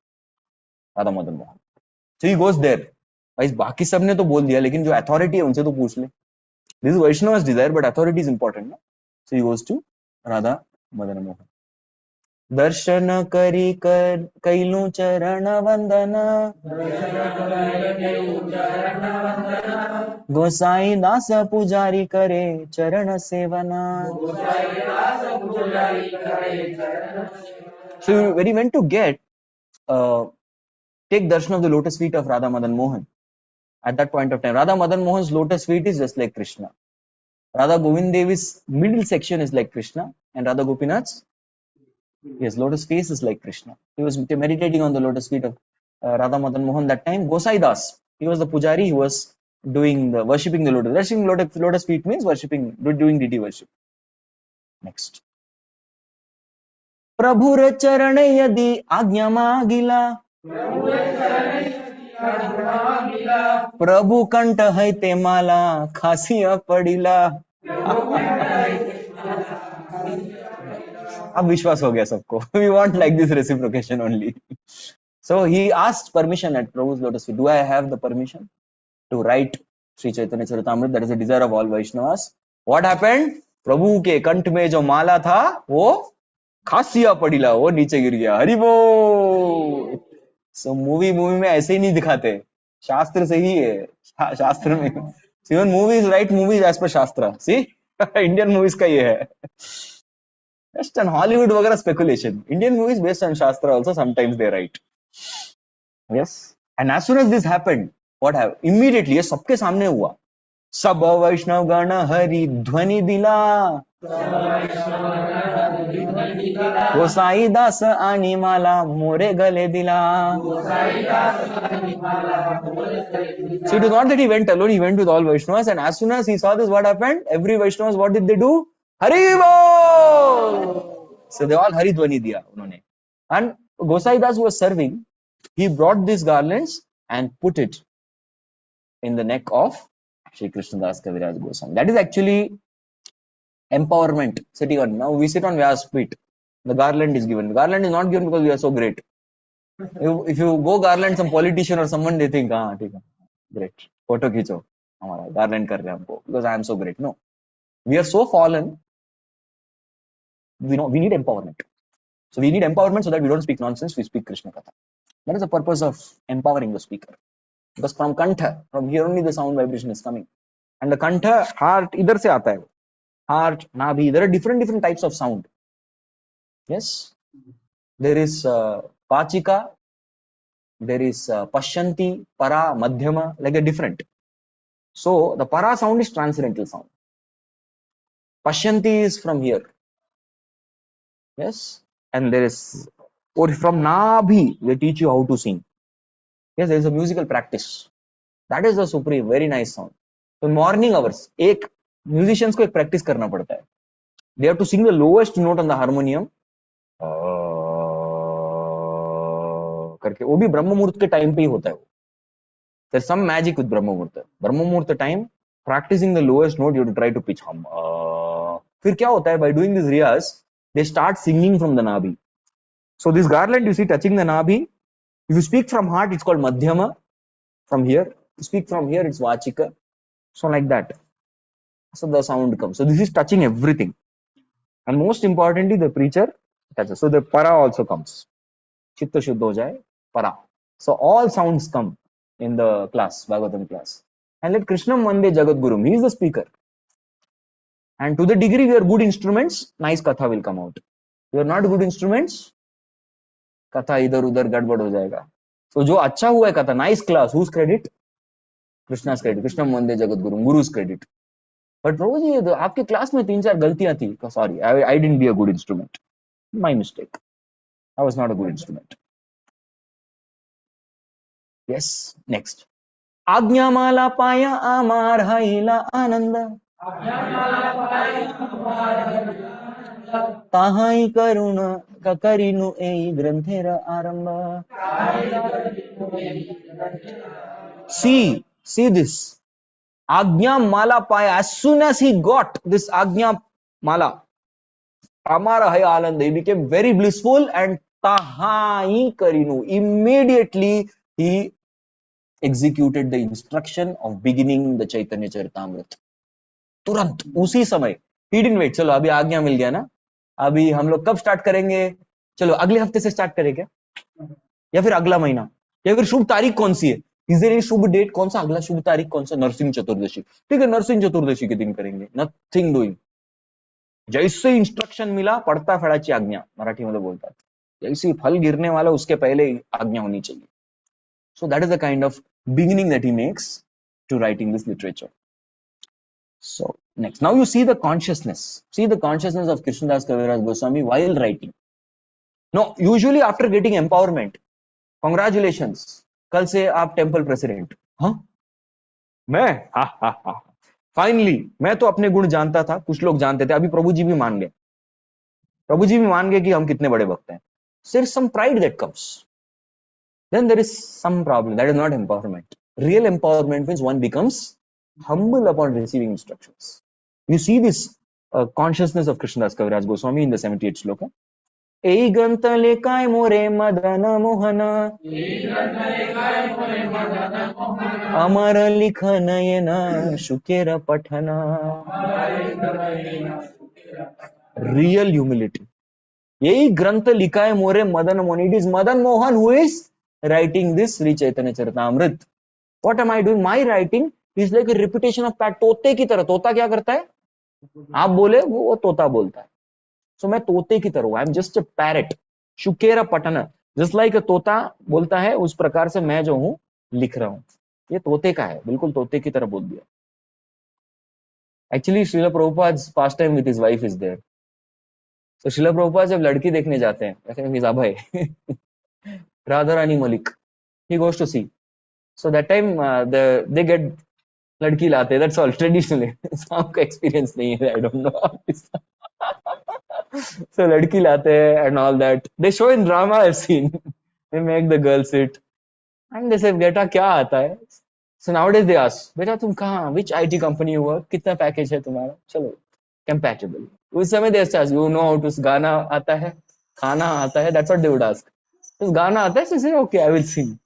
Radha Madan Mohan. So he goes there. भाई बाकी सब ने तो बोल दिया, लेकिन जो अथॉरिटी है उनसे तो पूछ ले. This is Vaishnava's desire, but authority is important. No? So he goes to Radha Madan Mohan. दर्शन करी कर कैलू चरण वंदना गोसाई दास पुजारी करे चरण सेवना. So when he went to get take darshan of the lotus feet of Radha Madan Mohan, at that point of time, Radha Madan Mohan's lotus feet is just like Krishna. Radha Govind Devi's middle section is like Krishna, and Radha Gopinath's, yes, lotus face is like Krishna. He was meditating on the lotus feet of Radha Madan Mohan that time. Gosai Das, he was the pujari, he was doing the worshipping the lotus. Worshipping lotus feet means worshipping, doing deity worship. Next. Prabhur charan yadi agnya magila प्रभु कंठ है ते माला खासिया पड़ीला. अब विश्वास हो गया सबको. We want like this reciprocation only. So he asked permission at Prabhu's lotus feet. Do I have the permission to write Sri Chaitanya Charitamrita? That is the desire of all Vaishnavas. What happened? प्रभु के कंठ में जो माला था वो खासिया पड़ीला, वो नीचे गिर गया. हरि बोल. So मूवी में ऐसे ही नहीं दिखाते, शास्त्र से ही है. शास्त्र में even movies write movies as per Shastra. See, Indian movies का ये है. Just an Hollywood वगैरह speculation. Indian movies based on Shastra also sometimes they write. Yes. And as soon as this happened, what happened? Immediately, ये सबके सामने हुआ. सब वैष्णव गण हरि ध्वनि दिला गोसाई दास आणि माला मोरे गले दिला. So it is not that he went alone, he went with all Vaishnavas, and as soon as he saw this, what happened? Every Vaishnavas, what did they do? Hari Bol! So they all Hari Dhwani diya unhone. And Gosai Das was serving, he brought these garlands and put it in the neck of Shri Krishnadas Kaviraj Goswami. That is actually empowerment. Sitting on, now we sit on Vyas feet. The garland is given. The garland is not given because we are so great. If you go garland some politician or someone, they think, ah, great. Photo khicho. Hamara garland kar rahe humko because I am so great. No. We are so fallen. We need empowerment. So we need empowerment so that we don't speak nonsense, we speak Krishna Katha. That is the purpose of empowering the speaker. Because from Kantha, from here only the sound vibration is coming. And the Kantha, heart, idhar se aata hai. Heart, Nabhi, there are different types of sound. Yes. There is Pachika, there is Pashyanti, Para, Madhyama, like they're different. So the Para sound is transcendental sound. Pashyanti is from here. Yes. And there is, or from Nabhi, they teach you how to sing. Yes, there is a musical practice. That is the supreme, very nice sound. So in morning hours, musicians को एक practice करना पड़ता है. They have to sing the lowest note on the harmonium. करके, वो भी ब्रह्म मुहूर्त के टाइम पे ही होता है वो. There's some magic with Brahma Muhurta. Brahma Muhurta time, practicing the lowest note, you have to try to pitch hum. फिर क्या होता है? By doing this riyas, they start singing from the nabi. So this garland you see touching the nabi. If you speak from heart, it's called madhyama. From here, you speak from here, it's vachika. So like that. So the sound comes. So this is touching everything. And most importantly, the preacher touches. So the para also comes. Chitta shuddha ho jaye, para. So all sounds come in the class, Bhagavatam class. And let Krishnam Vande Jagadgurum, he is the speaker. And to the degree we are good instruments, nice katha will come out. We are not good instruments, katha idhar udhar gadbad ho jayega. So jo acha hua hai katha, nice class, whose credit? Krishna's credit. Krishnam Vande Jagadgurum, Guru's credit. But Prabhuji, आपके class में 3-4 गलतियां थी. Sorry, I didn't be a good instrument. My mistake. I was not a good instrument. Yes, next. आज्ञामाला पाया आमार हईला आनंद ताहाई करुण करिनु एई ग्रंथेर आरंभ. See this. Agnya mala paya. As soon as he got this Agnya mala, Amara hai Anand, he became very blissful and tahai karinu. Immediately he executed the instruction of beginning the Chaitanya Charitamrita. तुरंत उसी समय. He didn't wait. चलो अभी आज्ञा मिल गया ना, अभी हम लोग कब स्टार्ट करेंगे? चलो अगले हफ्ते से स्टार्ट करें क्या, या फिर अगला महीना, या फिर शुभ तारीख कौन सी है? इज देयर एनी शुभ डेट? कौन सा अगला शुभ तारीख कौन सा? नरसिंह चतुर्दशी. ठीक है, नरसिंह चतुर्दशी के दिन करेंगे. Nothing doing. जैसे इंस्ट्रक्शन मिला, पड़ता फेडाची आज्ञा मराठी मध्ये बोलतात. जैसे फल गिरने वाला उसके पहले आज्ञा होनी चाहिए. So that is the kind of beginning that he makes to writing this literature. So next, now you see the consciousness. See the consciousness of Krishnadas Kaviraj Goswami while writing. No, usually after getting empowerment, congratulations, कल से आप temple president. हाँ, मैं finally, मैं तो अपने गुण जानता था, कुछ लोग जानते थे, अभी प्रभु जी भी मान गए. प्रभु जी भी मान गए कि हम कितने बड़े भक्त हैं. There is some pride that comes. Then there is some problem. That is not empowerment. Real empowerment means one becomes humble upon receiving instructions. You see this consciousness of Krishnadas Kaviraj Goswami in the 78th sloka. Ei gantale kai more madana mohana amar likhanayena shukera pathana. Real humility. Ei grantha likhay more madan mohan. It is Madan Mohan who is writing this Sri Chaitanya Charitamrita. What am I doing? My writing is like a repetition of pat. तोते की तरह. तोता क्या करता है? आप बोले वो तोता बोलता है. So मैं तोते की तरह हूं. I am just a parrot. शुकेरा Patthana. Just like a तोता बोलता है, उस प्रकार से मैं जो हूं लिख रहा हूं. ये तोते का है, बिल्कुल तोते की तरह बोल दिया. Actually, Srila Prabhupada's pastime with his wife is there. So Srila Prabhupada जब लड़की देखने जाते हैं, ऐसे miss Abhay, Radha Rani Malik, he goes to see. So that time they get लड़की लाते. That's all traditionally. आपका experience नहीं है, I don't know. So लड़की लाते हैं and all that. They show in drama I've seen. They make the girl sit and they say बेटा क्या आता है? So nowadays they ask, बेटा तुम कहाँ, which IT company you work, कितना पैकेज है तुम्हारा? चलो compatible. उस समय they ask, you know how to गाना आता है, खाना आता है? That's what they would ask. तो गाना आता है? So say okay, I will sing.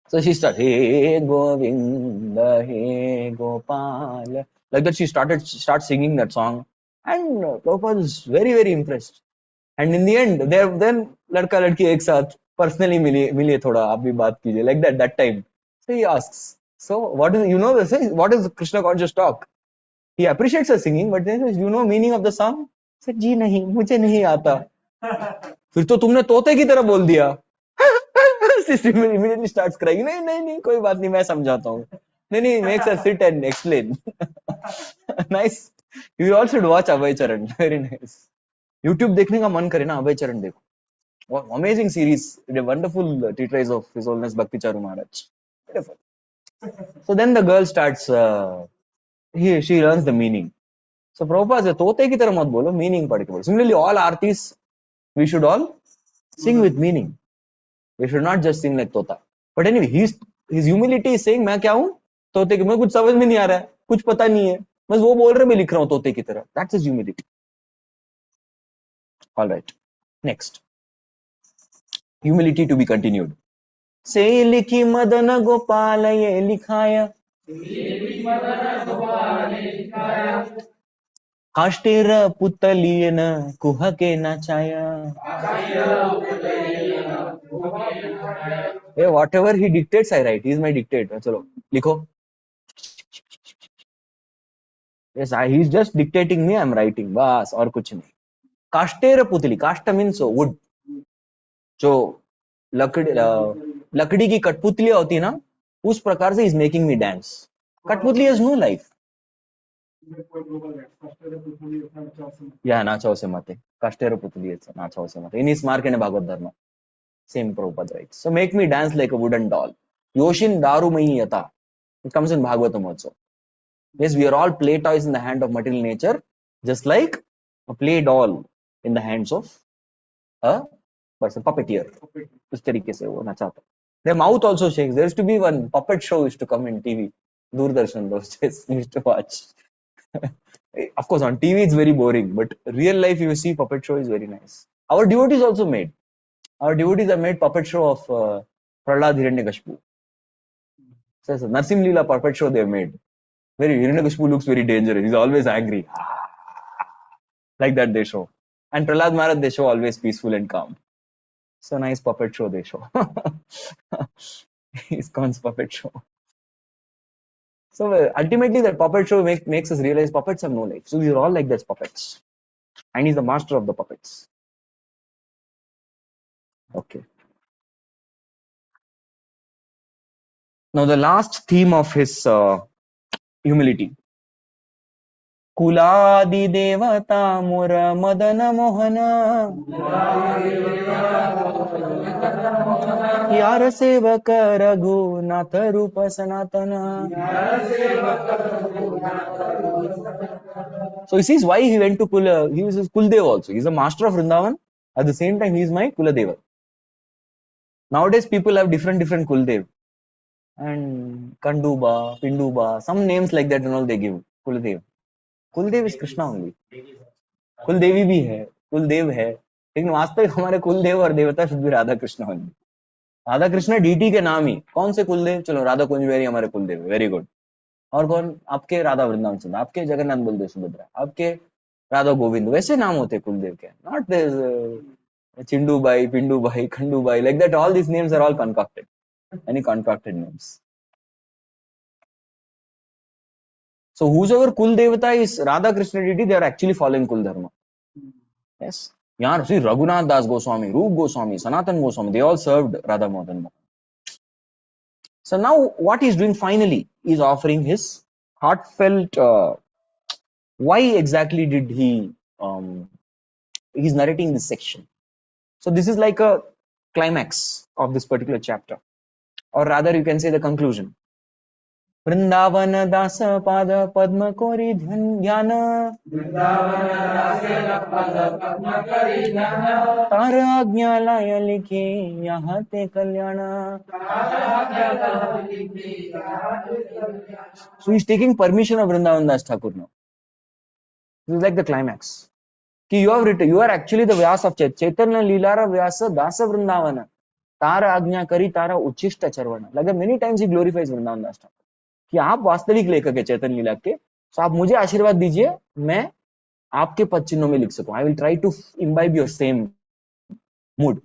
So she started, Hey Govinda, Hey Gopal. Like that she start singing that song. And Prabhupada was very, very impressed. And in the end, then लड़का लड़की एक साथ personally मिलिए थोड़ा, आप भी बात कीजिए. Like that time. So he asks, so what is, you know, what is Krishna conscious talk? He appreciates her singing, but then says, you know meaning of the song? I said, जी नहीं, मुझे नहीं आता. फिर तो तुमने तोते की तरह बोल दिया. Sister immediately starts crying. नहीं, कोई बात नहीं, मैं समझाता हूँ. नहीं, makes her sit and explain. Nice. You all should watch Abhay Charan. Very nice. YouTube देखने का मन करे ना, Abhay Charan देखो. Amazing series. A wonderful treatise of His Holiness Bhakti Charu Maharaj. Beautiful. So then the girl starts, she learns the meaning. So Prabhupada says, तोते की तरह मत बोलो, meaning पढ़ के बोलो. Similarly, all artists, we should all sing with meaning. We should not just sing like Tota. But anyway, his humility is saying, मैं क्या हूँ? तोते की, मैं कुछ समझ में नहीं आ रहा है, कुछ पता नहीं है, बस वो बोल रहे मैं लिख रहा हूँ तोते की तरह. That's his humility. All right. Next. Humility to be continued. से लिखी मदन गोपाल ये लिखाया काष्टेर पुतलियन कुहके नाचाया. Hey, whatever he dictates, I write. He is my dictator. चलो लिखो. Yes, he's just dictating me. I'm writing. बस और कुछ नहीं. काष्टेर पुतली. काष्ट means wood. जो लकड़ी की कठपुतलियां होती है ना, उस प्रकार से इज मेकिंग मी डांस. कठपुतली हैज नो लाइफ. या नाचाओ से मते. काष्टेर पुतली नाचाओ से मते. इन स्मार्क ने भागवत धर्म. Same Prabhupada writes. So make me dance like a wooden doll. Yoshin Darumai Yata. It comes in Bhagavatam also. Yes, we are all play toys in the hand of material nature, just like a play doll in the hands of a person, puppeteer. उस तरीके से वो नचाता. Their mouth also shakes. There used to be one puppet show used to come in TV. Doordarshan those days we used to watch. Of course, on TV it's very boring, but real life you see puppet show is very nice. Our devotees also made. Our devotees have made puppet show of Prahlad Hiranyakashipu. So, Narsim Lila puppet show they have made. Very Hiranyakashipu looks very dangerous. He's always angry. Like that they show. And Prahlad Maharaj they show always peaceful and calm. So nice puppet show they show. ISKCON's puppet show. So ultimately that puppet show makes us realize puppets have no life. So these are all like that puppets. And he's the master of the puppets. Okay. Now the last theme of his humility. कुलादि देवता मुर मदन मोहन यार सेवक रघुनाथ रूप सनातन. So he sees why he went to Kula. He was his Kuldev also. He's a master of Vrindavan. At the same time, he is my Kuladeva. Nowadays, people have different Kuldev. And Kanduba, Pinduba, some names like that and all they give. Kuladev. Kuldev is Krishna only. कुलदेवी भी है, कुलदेव है, लेकिन वास्तविक हमारे कुलदेव और देवता शुद्ध राधा कृष्ण ओनली. राधा कृष्ण डीटी के नाम ही. कौन से कुलदेव? चलो राधा कुंज बिहारी हमारे कुलदेव. Very good. और कौन? आपके राधा वृंदावन चंद्र, आपके जगन्नाथ बलदेव सुभद्रा, आपके राधा गोविंद. वैसे नाम होते कुलदेव के. Not Chindu Bai, Pindu Bai, Khandu Bai, like that. All these names are all concocted. Any concocted names. So whosoever Kul Devata is Radha Krishna deity, they are actually following Kul Dharma. Yes. Yahan see Raghunath Das Goswami, Roop Goswami, Sanatan Goswami, they all served Radha Madan. So now what he is doing finally is offering his heartfelt. Why exactly did he? He's narrating this section. So this is like a climax of this particular chapter, or rather you can say the conclusion. Vrindavan Das पाद पद्म कोरि ध्यान तार आज्ञा लाय लिखे यहाँ ते कल्याण. So he's taking permission of Vrindavan Das Thakur now. This is like the climax. You have written, you are actually the Vyas of Chaitanya Leela Vyasa Dasa Vrindavan. Tara Agnya Kari Tara Uchishta Charvana. Like many times he glorifies Vrindavan Das Thakur. कि आप वास्तविक लेखक है चैतन्य लीला के, तो आप मुझे आशीर्वाद दीजिए, मैं आपके पद चिन्हों में लिख सकूं. I will try to imbibe your same mood.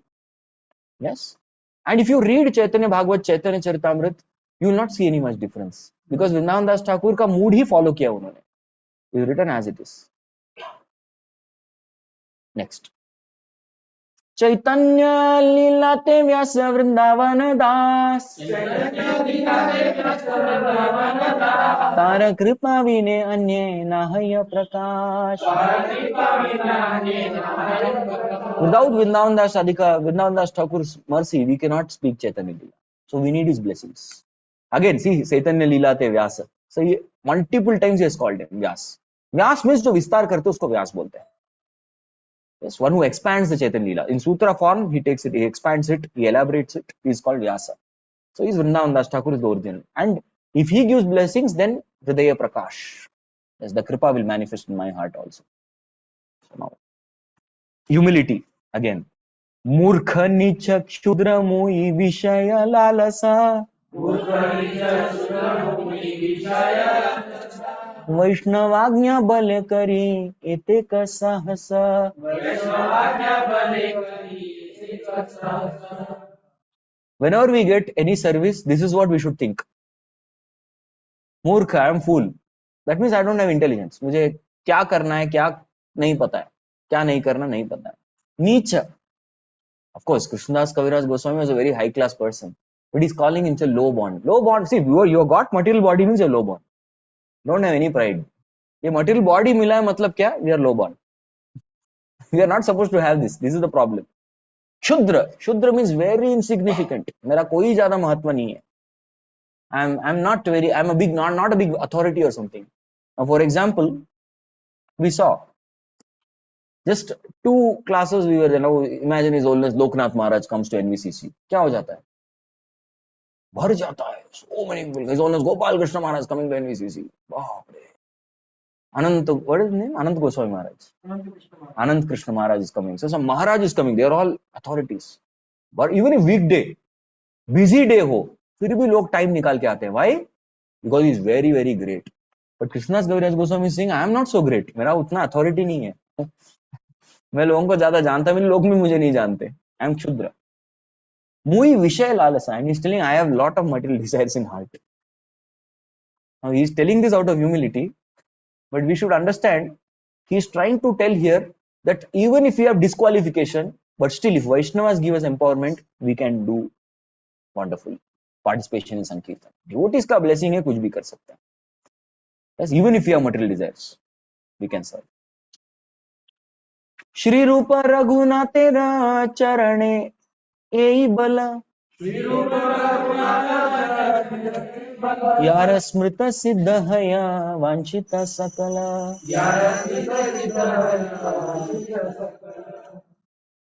Yes. And if you read Chaitanya Bhagavat, Chaitanya Charitamrita, you will not see any much difference. Because Vrindavan Das Thakur का mood ही follow किया उन्होंने. It is written as it is. Next. चैतन्य लीला ते व्यास वृंदावन दास तार कृपा विने अन्य नाहय प्रकाश. Without Vrindavan Das Thakur's mercy, we cannot speak Chaitanya Leela. So we need his blessings. Again, see Chaitanya Leela te Vyasa. So he, multiple times he has called him Vyas. Vyas means जो विस्तार करते उसको व्यास बोलते हैं. Yes, one who expands the Chaitanya Leela. In Sutra form, he takes it, he expands it, he elaborates it. He is called Vyasa. So he's Vrindavan Das Thakur is the original. And if he gives blessings, then Hridaya Prakash. Yes, the Kripa will manifest in my heart also. So now, humility again. Murkha nicha kshudra mui vishaya lalasa. वैष्णवाज्ञा बल करी एते कसा हसा. Whenever we get any service, this is what we should think. मूर्ख, I am fool. That means I don't have intelligence. मुझे क्या करना है, क्या नहीं पता है, क्या नहीं करना नहीं पता है. नीच. Of course, Krishnadas Kaviraj Goswami was a very high class person, but he's calling himself low born. Low born. See, you got material body means you're low born. Don't have any pride. ये material body मिला है मतलब क्या? We are low born. We are not supposed to have this. This is the problem. Shudra. Shudra means very insignificant. मेरा कोई ज़्यादा महत्व नहीं है. I'm not very. I'm a big not a big authority or something. Now, for example, we saw just 2 classes we were. Imagine His Holiness Loknath Maharaj comes to NVCC. क्या हो जाता है? भर जाता है. So many people. His Holiness Gopal Krishna Maharaj coming to NVCC. बाप रे. Anant, what is his name? Anant Goswami Maharaj. Anant Krishna Maharaj is coming. So some Maharaj is coming. They are all authorities. But even if weekday, busy day हो, फिर भी लोग time निकाल के आते हैं. Why? Because he is very very great. But Krishnadas Kaviraj Goswami is saying, I am not so great. मेरा उतना authority नहीं है. मैं लोगों को ज्यादा जानता भी, लोग भी मुझे नहीं जानते. I am Shudra. Mui Vishaya Lalasa. And he is telling, I have lot of material desires in heart. Now he is telling this out of humility. But we should understand, he is trying to tell here that even if we have disqualification, but still if Vaishnavas give us empowerment, we can do wonderful participation in Sankirtan. Devotees का blessing है, कुछ भी कर सकते हैं. Yes, even if we have material desires, we can serve. Shri Rupa Raghunatha Tera Charane Ei Bala Yara Smrita Siddha Haya Vanchita Sakala.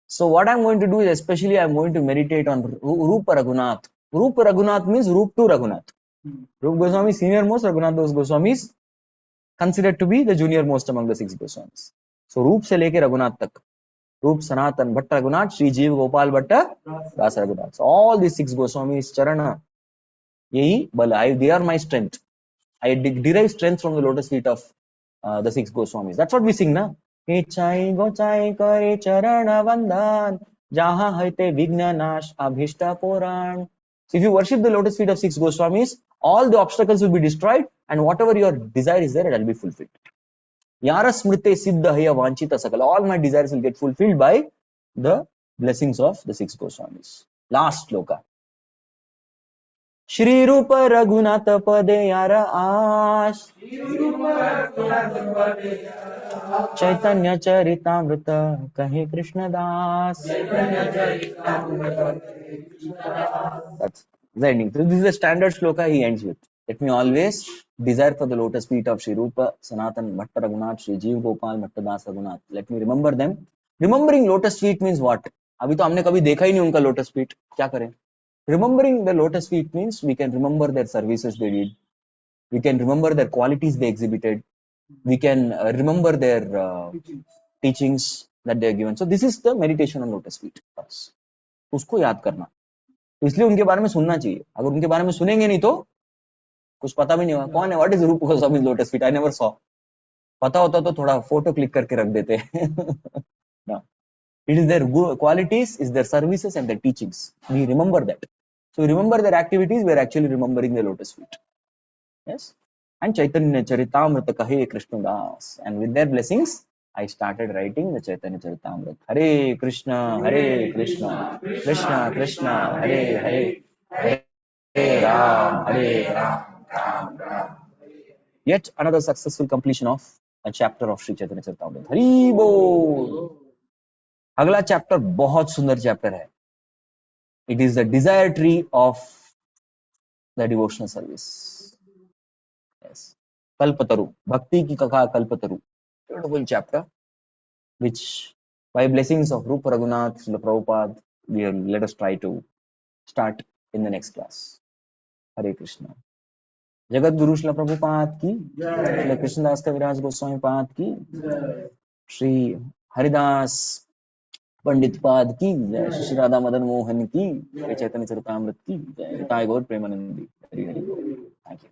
So what I'm going to do is, especially I'm going to meditate on Rupa Raghunath. Rupa Raghunath means Rup to Raghunath. Rup Goswami is senior most, Raghunath Das Goswami is considered to be the junior most among the 6 Goswamis. So Rup se leke Raghunath tak. Rup Sanatan Bhatta Raghunath, Sri Jeev Gopal Bhatta Das Raghunath. So all these 6 Goswamis, Charana, Yehi Bala, they are my strength. I derive strength from the lotus feet of the 6 Goswamis. That's what we sing, na? Ichai gochai kare charana vandan, jaha haite vigna nash abhishta puran. So if you worship the lotus feet of 6 Goswamis, all the obstacles will be destroyed, and whatever your desire is there, it will be fulfilled. Yara smrite siddha haya vanchita sakala. All my desires will get fulfilled by the blessings of the 6 Goswamis. Last sloka. Shri Rupa Raghunatha Pade Yara Ash Chaitanya Charitamrita Kahe Krishna Das. That's the ending. So this is the standard shloka he ends with. Let me always desire for the lotus feet of Shri Rupa Sanatan Bhatta Raghunath, Shri Jeev Gopal Bhatta Das Raghunath. Let me remember them. Remembering lotus feet means what? अभी तो हमने कभी देखा ही नहीं उनका lotus feet. क्या करें? Remembering the lotus feet means we can remember their services they did. We can remember their qualities they exhibited. We can remember their teachings that they are given. So this is the meditation on lotus feet. उसको याद करना. इसलिए उनके बारे में सुनना चाहिए. अगर उनके बारे में सुनेंगे नहीं तो कुछ पता भी नहीं होगा. कौन है? What is Rupa Goswami's lotus feet? I never saw. पता होता तो थोड़ा फोटो क्लिक करके रख देते. No. It is their qualities, is their services and their teachings. We remember that. So we remember their activities, we are actually remembering the lotus feet. Yes. And Chaitanya Charitamrita Kahe Krishna Das. And with their blessings, I started writing the Chaitanya Charitamrita. Hare Krishna, Krishna Krishna, Hare Hare, Hare Ram, Ram Ram. Yet another successful completion of a chapter of Sri Chaitanya Charitamrita. Hari Bol. अगला chapter बहुत सुंदर chapter है. It is the desire tree of the devotional service. Yes, कल्पतरु, भक्ति की कथा कल्पतरु. Beautiful chapter which By blessings of Rupa Raghunath, Srila Prabhupada, let us try to start in the next class. Hare Krishna. Jagat Guru Srila Prabhupada की, श्री कृष्णदास कविराज गोस्वामी पाद की, श्री हरिदास पंडित पाद की जय, श्री राधा मदन मोहन की, श्री चैतन्य चरितामृत की जय, निताय गौर प्रेमानंदी। हरि हरि बोल।